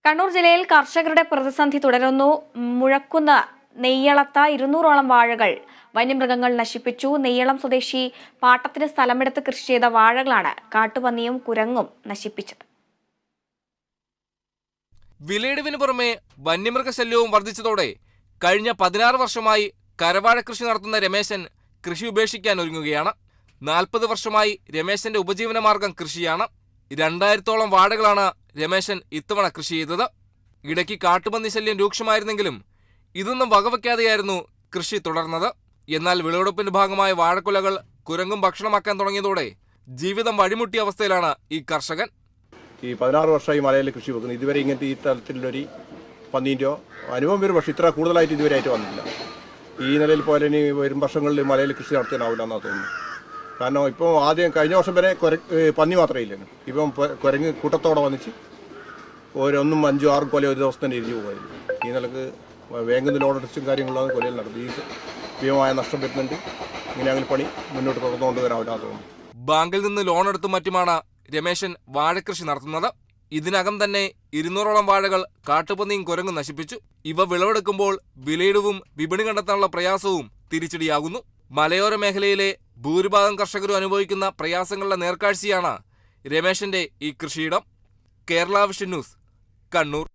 കണ്ണൂർ ജില്ലയിൽ കർഷകരുടെ പ്രതിസന്ധി തുടരുന്നു. മുഴക്കുന്ന നെയ്യളത്ത 200ഓളം വാഴകൾ വന്യമൃഗങ്ങൾ നശിപ്പിച്ചു. നെയ്യളം സ്വദേശി പാട്ടത്തിന് സ്ഥലമെടുത്ത് കൃഷി ചെയ്ത വാഴകളാണ് കാട്ടുപന്നിയും കുരങ്ങും നശിപ്പിച്ചത്. വിലയിടിവിന് പുറമെ വന്യമൃഗശല്യവും വർദ്ധിച്ചതോടെ കഴിഞ്ഞ 16 വർഷമായി കരവാഴ കൃഷി നടത്തുന്ന രമേശൻ കൃഷി ഉപേക്ഷിക്കാൻ ഒരുങ്ങുകയാണ്. 40 വർഷമായി രമേശന്റെ ഉപജീവനമാർഗം കൃഷിയാണ്. 2000ഓളം വാഴകളാണ് രമേശൻ ഇത്തവണ കൃഷി ചെയ്തത്. ഇടയ്ക്ക് കാട്ടുപന്നി ശല്യം രൂക്ഷമായിരുന്നെങ്കിലും ഇതൊന്നും വകവയ്ക്കാതെയായിരുന്നു കൃഷി തുടർന്നത്. എന്നാൽ വിളവെടുപ്പിന്റെ ഭാഗമായ വാഴക്കുലകൾ കുരങ്ങും ഭക്ഷണമാക്കാൻ തുടങ്ങിയതോടെ ജീവിതം വഴിമുട്ടിയ അവസ്ഥയിലാണ് ഈ കർഷകൻ. ഈ 16 വർഷമായി മലയിൽ കൃഷി വെക്കുന്നത്. ഇതുവരെ ഇങ്ങനത്തെ ഈ തരത്തിലൊരു പന്നീൻ്റെയോ അനുഭവം വരും, പക്ഷേ ഇത്ര കൂടുതലായിട്ട് ഇതുവരെ ആയിട്ട് വന്നില്ല. ഈ നിലയിൽ പോലെ ഇനി വരും വർഷങ്ങളിൽ മലയിൽ കൃഷി നടത്താനാവില്ല എന്നാണ് തോന്നുന്നു. കാരണം ഇപ്പോൾ ആദ്യം കഴിഞ്ഞ വർഷം വരെ പന്നി മാത്രമേ ഇല്ലായിരുന്നു. ഇപ്പം കുരങ്ങ് കൂട്ടത്തോടെ വന്നിച്ച് 1, 5, 6 കൊല ഒരു ദിവസം തന്നെ ഇരിഞ്ഞു പോകുമായിരുന്നു. ഈ നിലക്ക് വേഗം ലോൺ ടെസ്റ്റും കാര്യങ്ങളാണ് കൊലയിൽ നടത്തി. ഈ ഭീമമായ നഷ്ടം വരുന്നുണ്ട്. ഇങ്ങനെ അങ്ങനെ പണി മുന്നോട്ട് തുടർന്നുകൊണ്ട് വരാവില്ല തോന്നുന്നു. ബാങ്കിൽ നിന്ന് ലോൺ എടുത്തും മറ്റുമാണ് രമേശൻ വാഴക്കൃഷി നടത്തുന്നത്. ഇതിനകം തന്നെ 200ഓളം വാഴകൾ കാട്ടുപന്നിയും കുരങ്ങും നശിപ്പിച്ചു. ഇവ വിളവെടുക്കുമ്പോൾ വിലയിടിവും വിപണി കണ്ടെത്താനുള്ള പ്രയാസവും തിരിച്ചടിയാകുന്നു. മലയോര മേഖലയിലെ ഭൂരിഭാഗം കർഷകരും അനുഭവിക്കുന്ന പ്രയാസങ്ങളുടെ നേർക്കാഴ്ചയാണ് രമേശന്റെ ഈ കൃഷിയിടം. Kerala vision news, Kannur.